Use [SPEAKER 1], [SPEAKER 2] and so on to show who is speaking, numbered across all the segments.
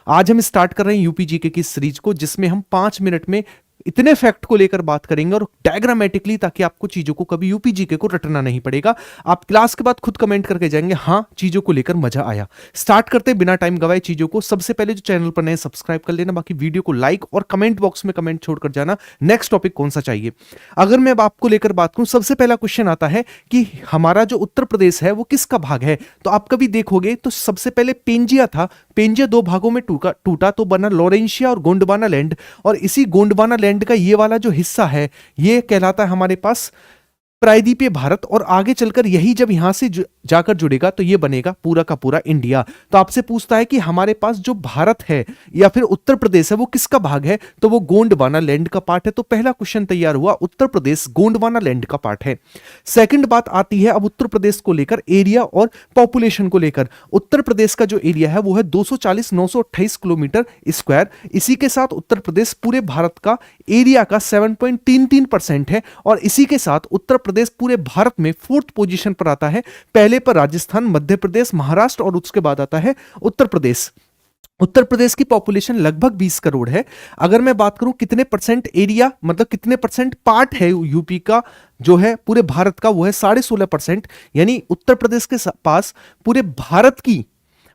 [SPEAKER 1] आज हम स्टार्ट कर रहे हैं यूपी जीके की सीरीज को, जिसमें हम 5 मिनट में इतने फैक्ट को लेकर बात करेंगे और डायग्रामेटिकली, ताकि आपको चीजों को कभी यूपी जीके को रटना नहीं पड़ेगा। आप क्लास के बाद खुद कमेंट करके जाएंगे हाँ चीजों को लेकर मजा आया। स्टार्ट करते हैं बिना टाइम गवाए चीजों को। सबसे पहले जो चैनल पर नए सब्सक्राइब कर लेना, बाकी वीडियो को लाइक और कमेंट बॉक्स में कमेंट छोड़कर जाना नेक्स्ट टॉपिक कौन सा चाहिए। अगर मैं अब आपको लेकर बात करूं, सबसे पहला क्वेश्चन आता है कि हमारा जो उत्तर प्रदेश है वो किसका भाग है। तो आप कभी देखोगे तो सबसे पहले पेंजिया था, पेंजिया 2 भागों में टूटा तो बना लॉरेंशिया और गोंडवाना लैंड, और इसी गोंडवाना लैंड का ये वाला जो हिस्सा है ये कहलाता है हमारे पास प्रायद्वीपीय भारत, और आगे चलकर यही जब यहां से जाकर जुड़ेगा तो ये बनेगा पूरा का पूरा इंडिया। तो आपसे पूछता है कि हमारे पास जो भारत है या फिर उत्तर प्रदेश है वो किसका भाग है, तो वो गोंडवाना लैंड का पार्ट है। तो पहला क्वेश्चन तैयार हुआ, उत्तर प्रदेश गोंडवाना लैंड का पार्ट है। सेकंड बात आती है अब उत्तर प्रदेश को लेकर एरिया और पॉपुलेशन को लेकर। उत्तर प्रदेश का जो एरिया है वो है 240,928 किलोमीटर स्क्वायर। इसी के साथ उत्तर प्रदेश पूरे भारत का एरिया का 7.33% है, और इसी के साथ उत्तर प्रदेश पूरे भारत में 4th पोजीशन पर आता है। पहले पर राजस्थान, मध्य प्रदेश, महाराष्ट्र और उसके बाद आता है उत्तर प्रदेश। उत्तर प्रदेश की पॉपुलेशन लगभग 20 करोड़ है। अगर मैं बात करूं कितने परसेंट एरिया, मतलब कितने परसेंट पार्ट है यूपी का जो है पूरे भारत का, वो है 16.5%। यानी उत्तर प्रदेश के पास पूरे भारत की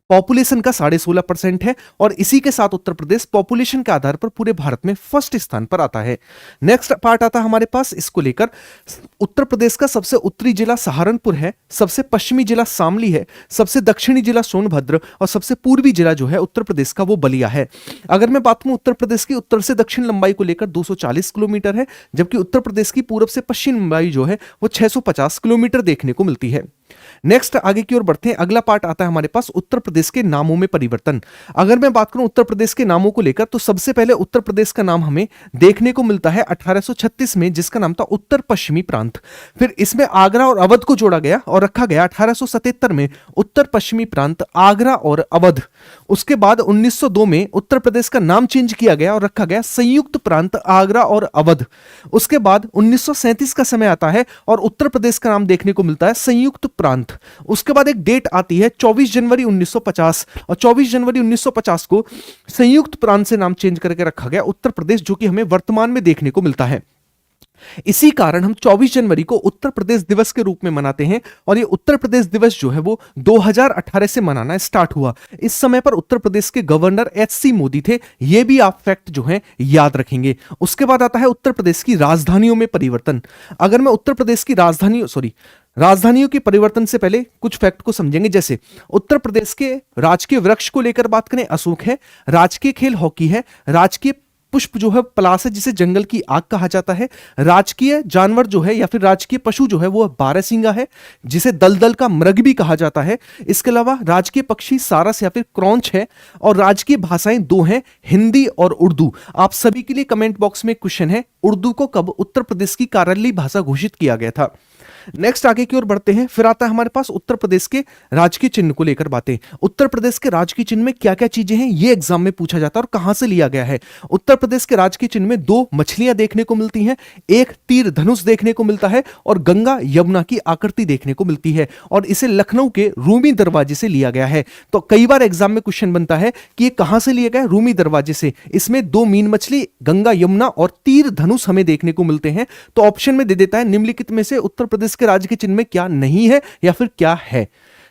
[SPEAKER 1] पॉपुलेशन का 16.5% है, और इसी के साथ उत्तर प्रदेश पॉपुलेशन के आधार पर पूरे भारत में फर्स्ट स्थान पर आता है। नेक्स्ट पार्ट आता है हमारे पास इसको लेकर, उत्तर प्रदेश का सबसे उत्तरी जिला सहारनपुर है, सबसे पश्चिमी जिला शामली है, सबसे दक्षिणी जिला सोनभद्र, और सबसे पूर्वी जिला जो है उत्तर प्रदेश का वो बलिया है। अगर मैं बात करूं उत्तर प्रदेश की उत्तर से दक्षिण लंबाई को लेकर 240 किलोमीटर है, जबकि उत्तर प्रदेश की पूर्व से पश्चिम लंबाई जो है वो 650 किलोमीटर देखने को मिलती है। नेक्स्ट आगे की ओर बढ़ते हैं, अगला पार्ट आता है हमारे पास उत्तर प्रदेश के नामों में परिवर्तन। अगर मैं बात करूं उत्तर प्रदेश के नामों को लेकर, तो सबसे पहले उत्तर प्रदेश का नाम हमें देखने को मिलता है 1836 में, जिसका नाम था उत्तर पश्चिमी प्रांत। फिर इसमें आगरा और अवध को जोड़ा गया और रखा गया 1877 में उत्तर पश्चिमी प्रांत, आगरा और अवध। उसके बाद 1902 में उत्तर प्रदेश का नाम चेंज किया गया और रखा गया संयुक्त प्रांत, आगरा और अवध। उसके बाद 1937 का समय आता है और उत्तर प्रदेश का नाम देखने को मिलता है संयुक्त प्रांत। उसके बाद एक डेट आती है 24 जनवरी 1950, और 24 जनवरी 1950 को संयुक्त प्रांत से नाम चेंज करके रखा गया उत्तर प्रदेश, जो कि हमें वर्तमान में देखने को मिलता है। इसी कारण हम 24 जनवरी को उत्तर प्रदेश दिवस के रूप में मनाते हैं, और ये उत्तर प्रदेश दिवस जो है वो 2018 से मनाना स्टार्ट हुआ। इस समय पर उत्तर प्रदेश के गवर्नर HC मोदी थे। ये भी आप फैक्ट जो है याद रखेंगे। उसके बाद आता है उत्तर प्रदेश की राजधानियों में परिवर्तन। अगर मैं उत्तर प्रदेश की राजधानियों के परिवर्तन से पहले कुछ फैक्ट को समझेंगे। जैसे उत्तर प्रदेश के राजकीय वृक्ष को लेकर बात करें, अशोक है, राजकीय खेल हॉकी है, राजकीय पुष्प जो है पलाश है, जिसे जंगल की आग कहा जाता है, राजकीय जानवर जो है या फिर राजकीय पशु जो है वो बारहसिंगा है, जिसे दलदल का मृग भी कहा जाता है। इसके अलावा राजकीय पक्षी सारस या फिर क्रॉन्च है, और राजकीय भाषाएं 2 हैं, हिंदी और उर्दू। आप सभी के लिए कमेंट बॉक्स में क्वेश्चन है, उर्दू को कब उत्तर प्रदेश की कार्यालयीय भाषा घोषित किया गया था। नेक्स्ट आगे की ओर बढ़ते हैं, फिर आता है हमारे पास उत्तर प्रदेश के राजकीय चिन्ह को लेकर बातें। उत्तर प्रदेश के राजकीय चिन्ह में क्या क्या चीजें हैं ये एग्जाम में पूछा जाता है और कहां से लिया गया है। उत्तर प्रदेश के राजकीय चिन्ह में 2 मछलियां देखने को मिलती हैं, एक तीर धनुष देखने को मिलता है, और गंगा यमुना की आकृति देखने को मिलती है, और इसे लखनऊ के रूमी दरवाजे से लिया गया है। तो कई बार एग्जाम में क्वेश्चन बनता है कि ये कहां से लिया गया, रूमी दरवाजे से। इसमें 2 मीन मछली, गंगा यमुना और तीर धनुष हमें देखने को मिलते हैं। तो ऑप्शन में दे देता है निम्नलिखित में से उत्तर प्रदेश के राज्य के चिन्ह में क्या नहीं है या फिर क्या है।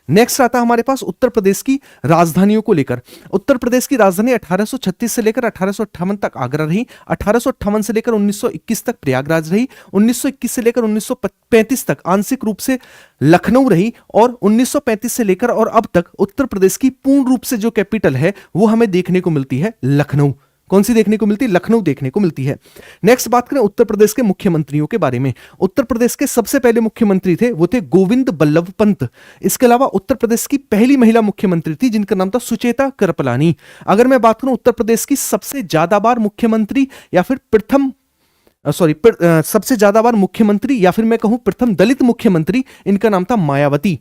[SPEAKER 1] नेक्स्ट आता हमारे पास उत्तर प्रदेश की राजधानियों को लेकर। उत्तर प्रदेश की राजधानी 1836 से लेकर 1858 तक आगरा रही, 1858 से लेकर 1921 तक प्रयागराज रही, 1921 से लेकर 1935 तक आंशिक रूप से लखनऊ रही, और 1935 से लेकर और अब तक उत्तर प्रदेश की पूर्ण रूप से जो कैपिटल है वो हमें देखने को मिलती है लखनऊ। कौन सी देखने को मिलती है, लखनऊ देखने को मिलती है। नेक्स्ट बात करें उत्तर प्रदेश के मुख्यमंत्रियों के बारे में। उत्तर प्रदेश के सबसे पहले मुख्यमंत्री थे वो थे गोविंद बल्लभ पंत। इसके अलावा उत्तर प्रदेश की पहली महिला मुख्यमंत्री थी जिनका नाम था सुचेता कृपलानी। अगर मैं बात करूं उत्तर प्रदेश की सबसे ज्यादा बार मुख्यमंत्री या फिर सबसे ज्यादा बार मुख्यमंत्री या फिर मैं कहूं प्रथम दलित मुख्यमंत्री, इनका नाम था मायावती।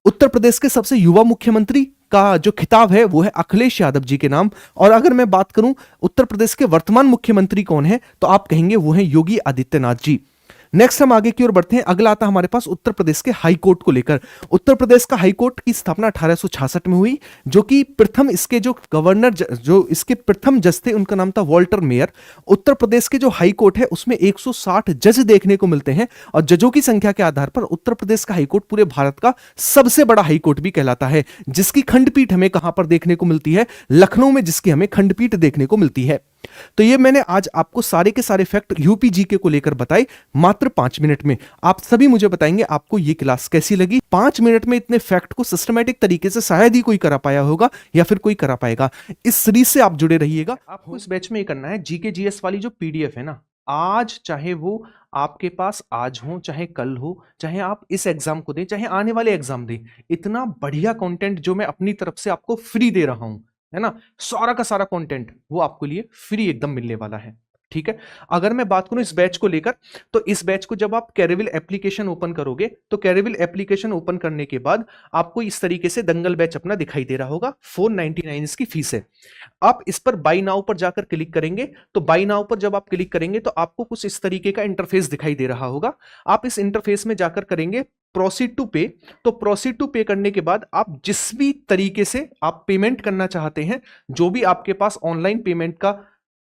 [SPEAKER 1] उत्तर प्रदेश के सबसे युवा मुख्यमंत्री का जो खिताब है वो है अखिलेश यादव जी के नाम। और अगर मैं बात करूं उत्तर प्रदेश के वर्तमान मुख्यमंत्री कौन है, तो आप कहेंगे वो है योगी आदित्यनाथ जी। नेक्स्ट हम आगे की ओर बढ़ते हैं। अगला आता हमारे पास उत्तर प्रदेश के हाई कोर्ट को लेकर। उत्तर प्रदेश का हाई कोर्ट की स्थापना 1866 में हुई, जो कि प्रथम इसके जो गवर्नर जो इसके प्रथम जज थे उनका नाम था वॉल्टर मेयर। उत्तर प्रदेश के जो हाई कोर्ट है उसमें 160 जज देखने को मिलते हैं और जजों की संख्या के आधार पर उत्तर प्रदेश का हाई कोर्ट पूरे भारत का सबसे बड़ा हाई कोर्ट भी कहलाता है, जिसकी खंडपीठ हमें कहां पर देखने को मिलती है? लखनऊ में, जिसकी हमें खंडपीठ देखने को मिलती है। तो ये मैंने आज आपको सारे के सारे फैक्ट यूपी जीके को लेकर बताए मात्र 5 मिनट में। आप सभी मुझे बताएंगे आपको ये क्लास कैसी लगी। 5 मिनट में इतने फैक्ट को सिस्टमैटिक तरीके से शायद ही कोई करा पाया होगा या फिर कोई करा पाएगा। इस सीरीज से आप जुड़े रहिएगा। आपको इस बैच में ये करना है, जीके जीएस वाली जो पीडीएफ है ना, आज चाहे वो आपके पास आज हो, चाहे कल हो, चाहे आप इस एग्जाम को दें, चाहे आने वाले एग्जाम दें, इतना बढ़िया कंटेंट जो मैं अपनी तरफ से आपको फ्री दे रहा हूं, है ना, सारा का सारा कंटेंट वो आपके लिए फ्री एकदम मिलने वाला है। ठीक है। अगर मैं बात करूं इस बैच को लेकर, तो इस बैच को जब आप कैरेविल एप्लीकेशन ओपन करोगे तो कैरेविल एप्लीकेशन ओपन करने के बाद आपको इस तरीके से दंगल बैच अपना दिखाई दे रहा होगा। 499 इसकी फीस है। आप इस पर बाई नाउ पर जाकर क्लिक करेंगे, तो बाई नाउ पर जब आप क्लिक करेंगे तो आपको कुछ इस तरीके का इंटरफेस दिखाई दे रहा होगा। आप इस इंटरफेस में जाकर करेंगे प्रोसीड टू पे। तो प्रोसीड टू पे करने के बाद आप जिस भी तरीके से आप पेमेंट करना चाहते हैं, जो भी आपके पास ऑनलाइन पेमेंट का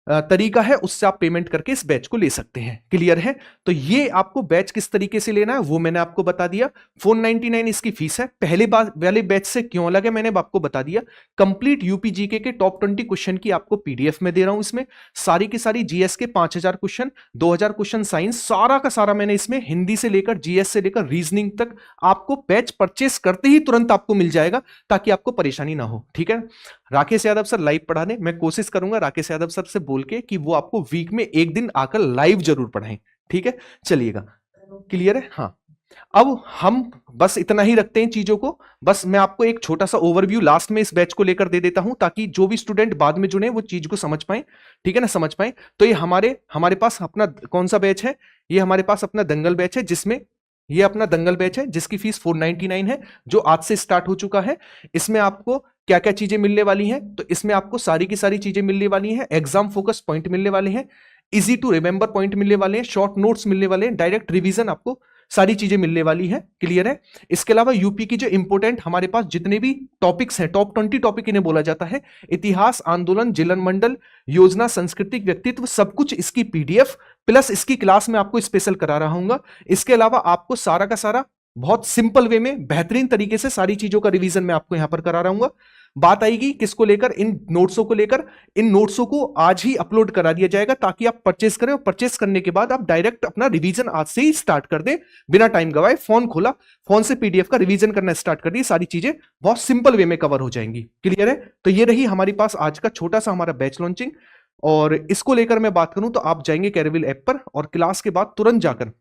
[SPEAKER 1] तरीका है, उससे आप पेमेंट करके इस बैच को ले सकते हैं। क्लियर है? तो ये आपको बैच किस तरीके से लेना है वो मैंने आपको बता दिया। 499 इसकी फीस है। पहले वाले बैच से क्यों अलग है मैंने आपको बता दिया। कंप्लीट यूपी जीके के टॉप 20 क्वेश्चन की आपको पीडीएफ में दे रहा हूं। इसमें सारी की सारी जीएस के 5000 क्वेश्चन, 2000 क्वेश्चन साइंस, सारा का सारा मैंने इसमें हिंदी से लेकर जीएस से लेकर रीजनिंग तक आपको बैच परचेस करते ही तुरंत आपको मिल जाएगा, ताकि आपको परेशानी ना हो। ठीक है। राकेश यादव सर लाइव पढ़ाने, मैं कोशिश करूंगा राकेश यादव सर से बोल के कि वो आपको वीक में एक दिन आकर लाइव जरूर पढ़ाएं। ठीक है, चलिएगा। क्लियर है? हाँ। अब हम बस इतना ही रखते हैं चीजों को। बस मैं आपको एक छोटा सा ओवरव्यू लास्ट में इस बैच को लेकर दे देता हूं, ताकि जो भी स्टूडेंट बाद में जुड़े वो चीज को समझ पाए। ठीक है ना, समझ पाए। तो ये हमारे पास अपना कौन सा बैच है? ये हमारे पास अपना दंगल बैच है, जिसमें ये अपना दंगल बैच है जिसकी फीस 499 है, जो आज से स्टार्ट हो चुका है। इसमें आपको क्या क्या चीजें मिलने वाली हैं? तो इसमें आपको सारी की सारी चीजें मिलने वाली हैं। एग्जाम फोकस पॉइंट मिलने वाले हैं, इजी टू रिमेंबर पॉइंट मिलने वाले हैं, शॉर्ट नोट्स मिलने वाले हैं, डायरेक्ट रिवीजन, आपको सारी चीजें मिलने वाली हैं। क्लियर है? इसके अलावा यूपी की जो इंपोर्टेंट हमारे पास जितने भी टॉपिक्स हैं, टॉप 20 टॉपिक इन्हें बोला जाता है, इतिहास, आंदोलन, जिलन मंडल, योजना, सांस्कृतिक व्यक्तित्व, सब कुछ इसकी पीडीएफ प्लस इसकी क्लास में आपको स्पेशल करा रहा हूंगा। इसके अलावा आपको सारा का सारा बहुत सिंपल वे में बेहतरीन तरीके से सारी चीजों का रिवीजन मैं आपको यहां पर करा रहा हूंगा। बात आएगी किसको लेकर? इन नोट्सों को लेकर। इन नोट्सों को आज ही अपलोड करा दिया जाएगा, ताकि आप परचेस करें और परचेस करने के बाद आप डायरेक्ट अपना रिवीजन आज से ही स्टार्ट कर दें, बिना टाइम गवाए। फोन खोला, फोन से पीडीएफ का रिवीजन करना स्टार्ट कर दिए, सारी चीजें बहुत सिंपल वे में कवर हो जाएंगी। क्लियर है? तो ये रही हमारे पास आज का छोटा सा हमारा बैच लॉन्चिंग। और इसको लेकर मैं बात करूं तो आप जाएंगे कैरेविल ऐप पर और क्लास के बाद तुरंत जाकर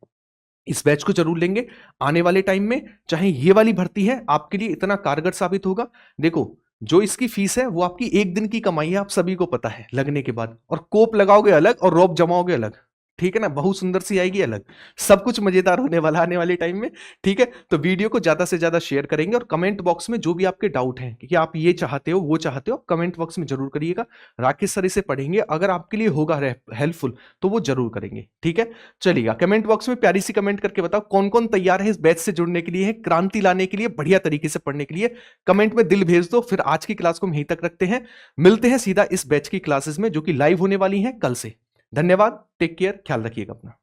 [SPEAKER 1] इस बैच को जरूर लेंगे। आने वाले टाइम में चाहे ये वाली भर्ती है, आपके लिए इतना कारगर साबित होगा। देखो, जो इसकी फीस है वो आपकी एक दिन की कमाई है, आप सभी को पता है, लगने के बाद। और कोप लगाओगे अलग और रोप जमाओगे अलग। ठीक है ना, बहुत सुंदर सी आएगी अलग, सब कुछ मजेदार होने वाला आने वाले टाइम में। ठीक है, तो वीडियो को ज्यादा से ज्यादा शेयर करेंगे और कमेंट बॉक्स में जो भी आपके डाउट हैं कि आप ये चाहते हो वो चाहते हो, कमेंट बॉक्स में जरूर करिएगा। राकेश सर इसे पढ़ेंगे, अगर आपके लिए होगा हेल्पफुल तो वो जरूर करेंगे। ठीक है, चलिएगा। कमेंट बॉक्स में प्यारी सी कमेंट करके बताओ कौन कौन तैयार है इस बैच से जुड़ने के लिए, क्रांति लाने के लिए, बढ़िया तरीके से पढ़ने के लिए। कमेंट में दिल भेज दो। फिर आज की क्लास को हम यहीं तक रखते हैं, मिलते हैं सीधा इस बैच की क्लासेस में जो कि लाइव होने वाली हैं कल से। धन्यवाद, टेक केयर, ख्याल रखिएगा अपना।